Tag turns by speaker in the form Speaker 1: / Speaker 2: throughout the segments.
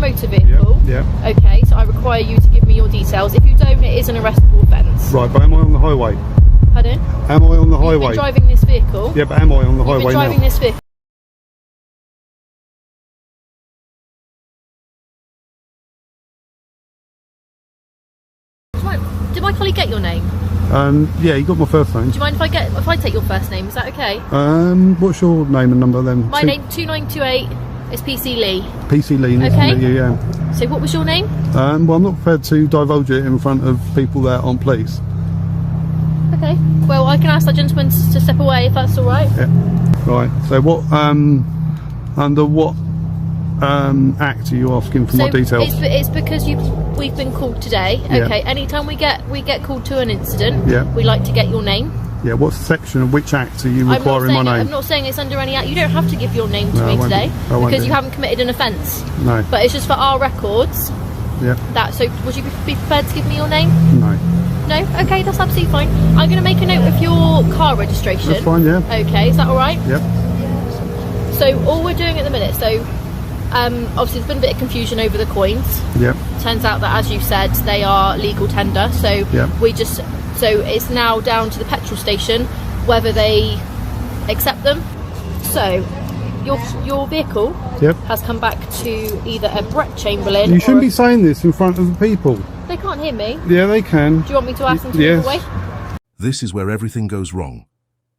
Speaker 1: a motor vehicle?
Speaker 2: Yeah.
Speaker 1: Okay, so I require you to give me your details. If you don't, it is an arrestable offence.
Speaker 2: Right, but am I on the highway?
Speaker 1: Pardon?
Speaker 2: Am I on the
Speaker 1: You've
Speaker 2: highway?
Speaker 1: been driving this vehicle?
Speaker 2: Yeah, but am I on the highway now?
Speaker 1: You've been driving this vehicle? Did my colleague get your name?
Speaker 2: Yeah, you got my first name.
Speaker 1: Do you mind if I take your first name? Is that okay?
Speaker 2: What's your name and number then?
Speaker 1: My name 2928 is PC Lee.
Speaker 2: PC Lee.
Speaker 1: Okay.
Speaker 2: Yeah.
Speaker 1: So what was your name?
Speaker 2: Well, I'm not prepared to divulge it in front of people that aren't police.
Speaker 1: Okay. Well, I can ask that gentleman to step away if that's all right.
Speaker 2: Yeah. Right. So what? Under what act are you asking for my details?
Speaker 1: It's because we've been called today.
Speaker 2: Yeah.
Speaker 1: Okay. Anytime we get called to an incident,
Speaker 2: yeah,
Speaker 1: we like to get your name.
Speaker 2: Yeah. What section of which act are you requiring my name?
Speaker 1: I'm not saying it's under any act. You don't have to give your name to me today because you haven't committed an offence.
Speaker 2: No.
Speaker 1: But it's just for our records.
Speaker 2: Yeah.
Speaker 1: So would you be prepared to give me your name?
Speaker 2: No.
Speaker 1: No? Okay, that's absolutely fine. I'm going to make a note of your car registration.
Speaker 2: That's fine, yeah.
Speaker 1: Okay, is that alright?
Speaker 2: Yep.
Speaker 1: So all we're doing at the minute, obviously there's been a bit of confusion over the coins.
Speaker 2: Yep.
Speaker 1: Turns out that, as you said, they are legal tender, so
Speaker 2: yep,
Speaker 1: so it's now down to the petrol station whether they accept them. So your vehicle has come back to either a Brett Chamberlain.
Speaker 2: You shouldn't be saying this in front of the people.
Speaker 1: They can't hear me.
Speaker 2: Yeah, they can.
Speaker 1: Do you want me to ask them to move away?
Speaker 3: This is where everything goes wrong.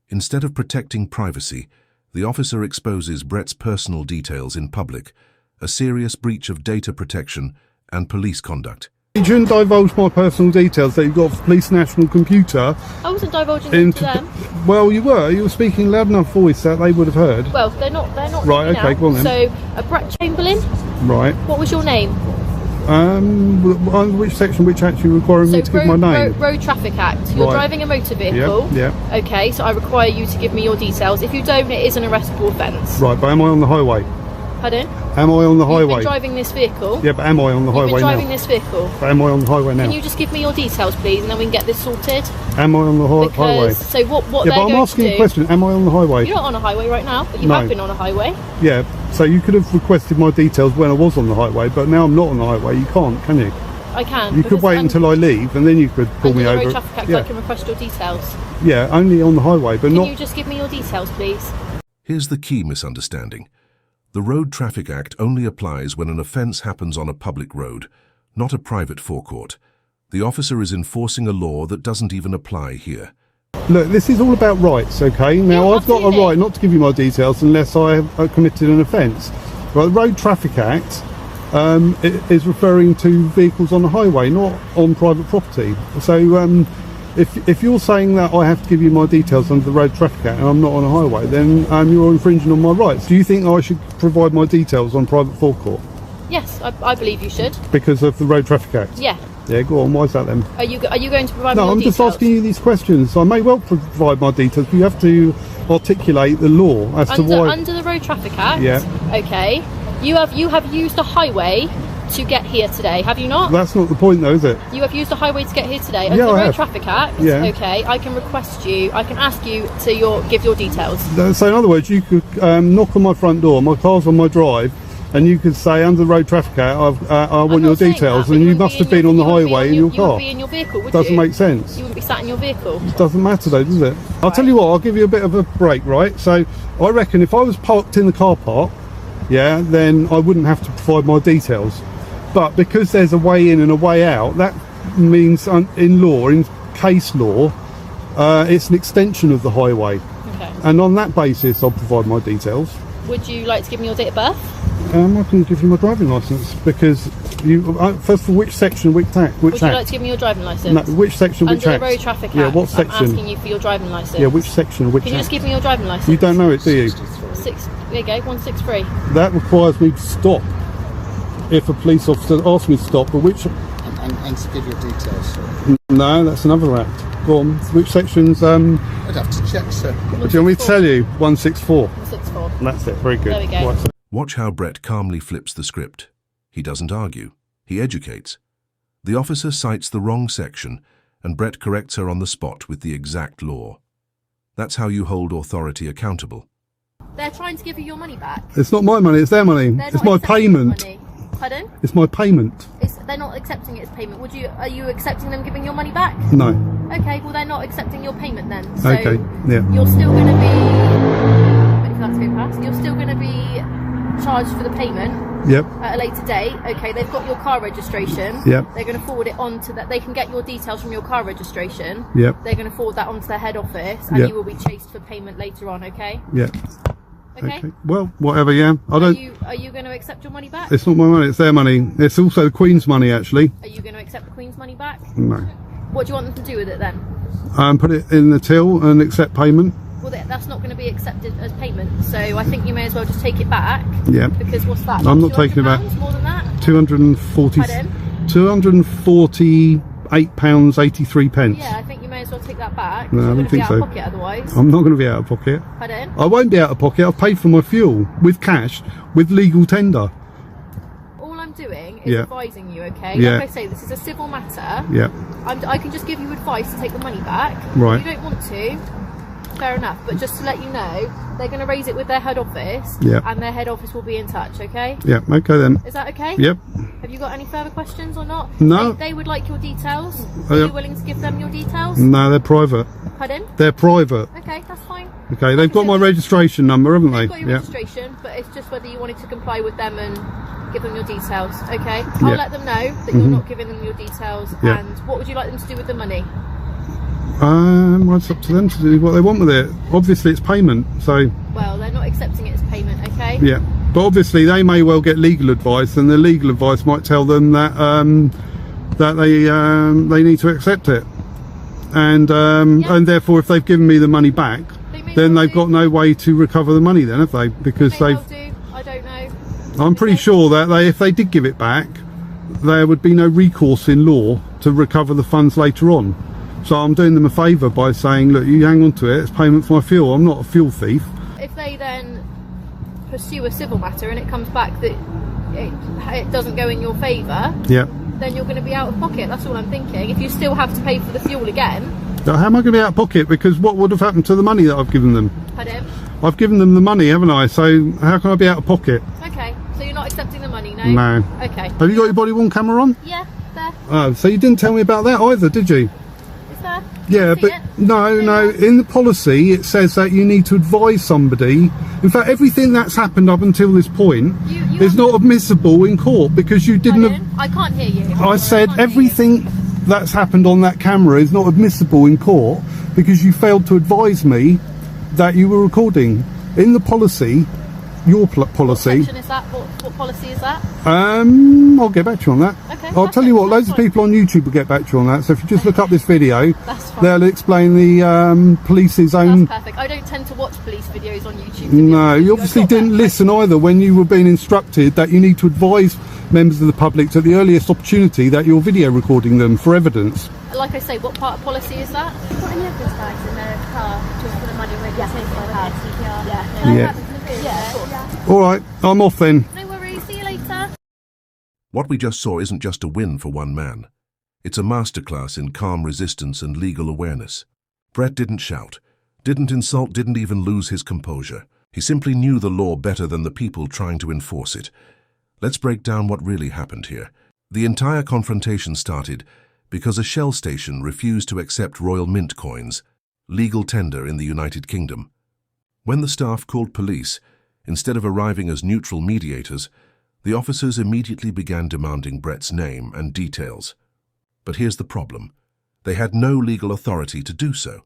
Speaker 3: Instead of protecting privacy, the officer exposes Brett's personal details in public, a serious breach of data protection and police conduct.
Speaker 2: You shouldn't divulge my personal details that you've got for Police National Computer.
Speaker 1: I wasn't divulging them to them.
Speaker 2: Well, you were. You were speaking loud enough voice that they would have heard.
Speaker 1: Well, they're not.
Speaker 2: Right. Okay. Go on then.
Speaker 1: So, a Brett Chamberlain.
Speaker 2: Right.
Speaker 1: What was your name?
Speaker 2: Which section, which act you requiring me to give my name?
Speaker 1: Road Traffic Act. You're driving a motor vehicle.
Speaker 2: Yeah.
Speaker 1: Okay, so I require you to give me your details. If you don't, it is an arrestable offence.
Speaker 2: Right, but am I on the highway?
Speaker 1: Pardon?
Speaker 2: Am I on the highway?
Speaker 1: You've been driving this vehicle.
Speaker 2: Yeah, but am I on the highway now?
Speaker 1: You've been driving this vehicle.
Speaker 2: But am I on the highway now?
Speaker 1: Can you just give me your details, please, and then we can get this sorted?
Speaker 2: Am I on the highway?
Speaker 1: So what
Speaker 2: yeah, but I'm asking a question. Am I on the highway?
Speaker 1: You're not on a highway right now, but you have been on a highway.
Speaker 2: Yeah, so you could have requested my details when I was on the highway, but now I'm not on the highway. You can't, can you?
Speaker 1: I can.
Speaker 2: You could wait until I leave, and then you could pull me over.
Speaker 1: Under the Road Traffic Act, I can request your details.
Speaker 2: Yeah, only on the highway, but not...
Speaker 1: Can you just give me your details, please?
Speaker 3: Here's the key misunderstanding. The Road Traffic Act only applies when an offence happens on a public road, not a private forecourt. The officer is enforcing a law that doesn't even apply here.
Speaker 2: Look, this is all about rights, okay? Now, I've got a right not to give you my details unless I have committed an offence. Right, the Road Traffic Act it is referring to vehicles on the highway, not on private property. So if you're saying that I have to give you my details under the Road Traffic Act and I'm not on a highway, then you're infringing on my rights. Do you think I should provide my details on private forecourt?
Speaker 1: Yes, I believe you should.
Speaker 2: Because of the Road Traffic Act?
Speaker 1: Yeah.
Speaker 2: Yeah, go on. Why is that then?
Speaker 1: Are you going to provide me
Speaker 2: your details? No, I'm just asking you these questions. I may well provide my details, but you have to articulate the law as to why...
Speaker 1: Under the Road Traffic Act?
Speaker 2: Yeah.
Speaker 1: Okay. You have used a highway to get here today, have you not?
Speaker 2: That's not the point though, is it?
Speaker 1: You have used a highway to get here today. Under the Road Traffic Act, okay, I can ask you to give your details.
Speaker 2: So in other words, you could knock on my front door, my car's on my drive, and you could say, under the Road Traffic Act, I want your details, and you must have been on the highway in your car.
Speaker 1: You would be in your vehicle, would you?
Speaker 2: Doesn't make sense.
Speaker 1: You wouldn't be sat in your vehicle.
Speaker 2: It doesn't matter though, does it? I'll tell you what, I'll give you a bit of a break, right? So I reckon if I was parked in the car park, yeah, then I wouldn't have to provide my details. But because there's a way in and a way out, that means in law, in case law, it's an extension of the highway.
Speaker 1: Okay.
Speaker 2: And on that basis, I'll provide my details.
Speaker 1: Would you like to give me your date of birth?
Speaker 2: I can give you my driving licence because you. First of all, which section, which act?
Speaker 1: Would you like to give me your driving licence?
Speaker 2: No, which section, which
Speaker 1: Under
Speaker 2: act?
Speaker 1: the Road Traffic Act.
Speaker 2: Yeah, what section?
Speaker 1: I'm asking you for your driving licence.
Speaker 2: Yeah, which section, which
Speaker 1: Can you
Speaker 2: act?
Speaker 1: just give me your driving licence?
Speaker 2: You don't know it, do you?
Speaker 1: There you go, 163.
Speaker 2: That requires me to stop if a police officer asks me to stop, but which...
Speaker 4: And to give your details, sir.
Speaker 2: No, that's another act. Go on, which sections...
Speaker 4: I'd have to check, sir.
Speaker 2: Do you want me to tell you? 164.
Speaker 1: 164.
Speaker 2: That's it, very good.
Speaker 1: There we go.
Speaker 2: Right, so
Speaker 3: Watch how Brett calmly flips the script. He doesn't argue. He educates. The officer cites the wrong section, and Brett corrects her on the spot with the exact law. That's how you hold authority accountable.
Speaker 1: They're trying to give you your money back.
Speaker 2: it's not my money, it's their money. It's my payment.
Speaker 1: Pardon?
Speaker 2: It's my payment.
Speaker 1: They're not accepting it as payment. Are you accepting them giving your money back?
Speaker 2: No.
Speaker 1: Okay, well they're not accepting your payment then. So
Speaker 2: Okay, yeah.
Speaker 1: you're still going to be, wait for that to go past, you're still going to be charged for the payment.
Speaker 2: Yep.
Speaker 1: At a later date. Okay, they've got your car registration.
Speaker 2: Yep.
Speaker 1: They're going to forward it on to that. They can get your details from your car registration.
Speaker 2: Yep.
Speaker 1: They're going to forward that on to their head office, and
Speaker 2: Yep.
Speaker 1: you will be chased for payment later on. Okay.
Speaker 2: Yeah.
Speaker 1: Okay.
Speaker 2: Well, whatever. Yeah. I don't.
Speaker 1: Are you going to accept your money back?
Speaker 2: It's not my money. It's their money. It's also the Queen's money, actually.
Speaker 1: Are you going to accept the Queen's money back?
Speaker 2: No.
Speaker 1: What do you want them to do with it then?
Speaker 2: Put it in the till and accept payment.
Speaker 1: Well, that's not going to be accepted as payment, so I think you may as well just take it back.
Speaker 2: Yeah.
Speaker 1: Because what's that?
Speaker 2: I'm not taking it back.
Speaker 1: £200? More than that?
Speaker 2: 240.
Speaker 1: Pardon?
Speaker 2: £248.83.
Speaker 1: Yeah, I think you may as well take that back.
Speaker 2: No, I don't think
Speaker 1: out
Speaker 2: so.
Speaker 1: of pocket otherwise.
Speaker 2: I'm not going to be out of pocket.
Speaker 1: Pardon?
Speaker 2: I won't be out of pocket. I've paid for my fuel with cash, with legal tender.
Speaker 1: All I'm doing is
Speaker 2: Yeah.
Speaker 1: advising you, okay?
Speaker 2: Yeah.
Speaker 1: Like I say, this is a civil matter.
Speaker 2: Yeah.
Speaker 1: I can just give you advice to take the money back.
Speaker 2: Right.
Speaker 1: If you don't want to, fair enough. But just to let you know, they're going to raise it with their head office.
Speaker 2: Yeah.
Speaker 1: And their head office will be in touch, okay?
Speaker 2: Yeah. Okay then.
Speaker 1: Is that okay?
Speaker 2: Yep.
Speaker 1: Have you got any further questions or not?
Speaker 2: No.
Speaker 1: They would like your details.
Speaker 2: Oh,
Speaker 1: Are
Speaker 2: yeah.
Speaker 1: you willing to give them your details?
Speaker 2: No, they're private.
Speaker 1: Pardon?
Speaker 2: They're private.
Speaker 1: Okay, that's fine.
Speaker 2: Okay, they've got my registration number, haven't they?
Speaker 1: They've got your registration, but it's just whether you wanted to comply with them and give them your details, okay? I'll let them know that you're not giving them your details,
Speaker 2: Yeah.
Speaker 1: and what would you like them to do with the money?
Speaker 2: Well, it's up to them to do what they want with it. Obviously, it's payment, so
Speaker 1: Well, they're not accepting it as payment, okay?
Speaker 2: yeah. But obviously, they may well get legal advice, and the legal advice might tell them that they need to accept it, and therefore, if they've given me the money back, then they've got no way to recover the money, then have they? Because
Speaker 1: They may
Speaker 2: they've.
Speaker 1: well do. I don't know.
Speaker 2: I'm pretty sure that if they did give it back, there would be no recourse in law to recover the funds later on. So I'm doing them a favour by saying, look, you hang on to it, it's payment for my fuel. I'm not a fuel thief.
Speaker 1: If they then pursue a civil matter and it comes back that it doesn't go in your favour,
Speaker 2: Yeah.
Speaker 1: then you're going to be out of pocket. That's all I'm thinking. If you still have to pay for the fuel again,
Speaker 2: So how am I going to be out of pocket? Because what would have happened to the money that I've given them?
Speaker 1: pardon?
Speaker 2: I've given them the money, haven't I? So how can I be out of pocket?
Speaker 1: Okay, so you're not accepting the money, no?
Speaker 2: No.
Speaker 1: Okay.
Speaker 2: Have you got your body worn camera on?
Speaker 1: Yeah, there.
Speaker 2: Oh, so you didn't tell me about that either, did you?
Speaker 1: It's there.
Speaker 2: Yeah,
Speaker 1: See
Speaker 2: but
Speaker 1: it?
Speaker 2: no. In the policy, it says that you need to advise somebody. In fact, everything that's happened up until this point
Speaker 1: You
Speaker 2: is not admissible in court because you didn't.
Speaker 1: Pardon? I can't hear you.
Speaker 2: I said
Speaker 1: can't hear you.
Speaker 2: everything that's happened on that camera is not admissible in court because you failed to advise me that you were recording. In the policy, your policy.
Speaker 1: What section is that? What policy is that?
Speaker 2: I'll get back to you on that.
Speaker 1: Okay,
Speaker 2: I'll
Speaker 1: that's
Speaker 2: tell you
Speaker 1: it,
Speaker 2: what,
Speaker 1: that's
Speaker 2: loads of
Speaker 1: fine.
Speaker 2: people on YouTube will get back to you on that. So if you just look up this video,
Speaker 1: That's fine.
Speaker 2: they'll explain the police's own.
Speaker 1: That's perfect. I don't tend to watch police videos on YouTube. to be
Speaker 2: No,
Speaker 1: honest with
Speaker 2: you
Speaker 1: I've
Speaker 2: obviously
Speaker 1: got
Speaker 2: didn't
Speaker 1: that.
Speaker 2: listen either when you were being instructed that you need to advise members of the public at the earliest opportunity that you're video recording them for evidence.
Speaker 1: Like I say, what part of policy is that?
Speaker 5: Got any of those guys in their car just for the money when you take my card? CPR.
Speaker 2: Yeah.
Speaker 5: Yeah.
Speaker 2: All right, I'm off then.
Speaker 1: No worries. See you later.
Speaker 3: What we just saw isn't just a win for one man. It's a masterclass in calm resistance and legal awareness. Brett didn't shout, didn't insult, didn't even lose his composure. He simply knew the law better than the people trying to enforce it. Let's break down what really happened here. The entire confrontation started because a Shell station refused to accept Royal Mint coins, legal tender in the United Kingdom. When the staff called police, instead of arriving as neutral mediators, the officers immediately began demanding Brett's name and details. But here's the problem. They had no legal authority to do so.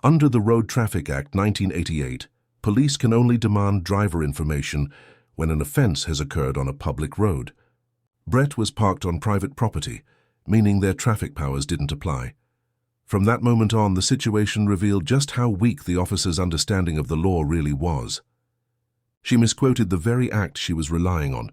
Speaker 3: Under the Road Traffic Act 1988, police can only demand driver information when an offence has occurred on a public road. Brett was parked on private property, meaning their traffic powers didn't apply. From that moment on, the situation revealed just how weak the officer's understanding of the law really was. She misquoted the very act she was relying on,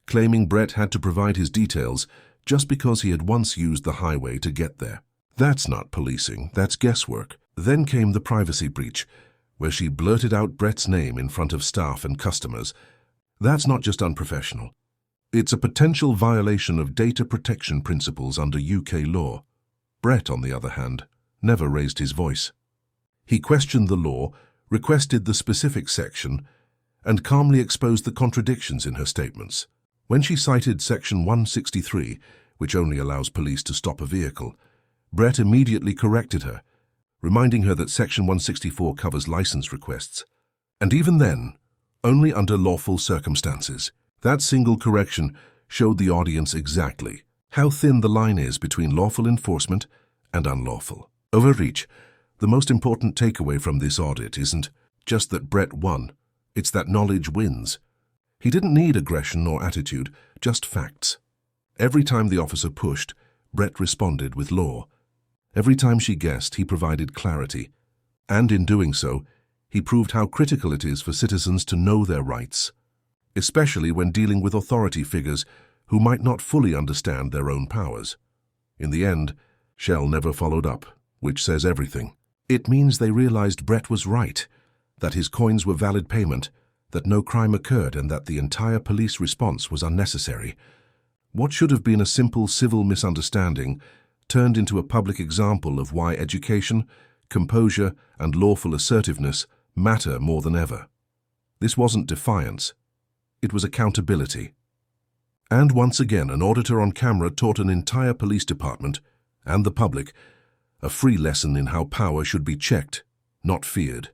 Speaker 3: claiming Brett had to provide his details just because he had once used the highway to get there. That's not policing, that's guesswork. Then came the privacy breach, where she blurted out Brett's name in front of staff and customers. That's not just unprofessional. It's a potential violation of data protection principles under UK law. Brett, on the other hand, never raised his voice. He questioned the law, requested the specific section, and calmly exposed the contradictions in her statements. When she cited Section 163, which only allows police to stop a vehicle, Brett immediately corrected her, reminding her that Section 164 covers license requests. And even then, only under lawful circumstances. That single correction showed the audience exactly how thin the line is between lawful enforcement and unlawful overreach. The most important takeaway from this audit isn't just that Brett won, it's that knowledge wins. He didn't need aggression or attitude, just facts. Every time the officer pushed, Brett responded with law. Every time she guessed, he provided clarity. And in doing so, he proved how critical it is for citizens to know their rights, especially when dealing with authority figures who might not fully understand their own powers. In the end, Shell never followed up, which says everything. It means they realized Brett was right, that his coins were valid payment, that no crime occurred, and that the entire police response was unnecessary. What should have been a simple civil misunderstanding turned into a public example of why education, composure, and lawful assertiveness matter more than ever. This wasn't defiance. It was accountability. And once again, an auditor on camera taught an entire police department and the public a free lesson in how power should be checked, not feared.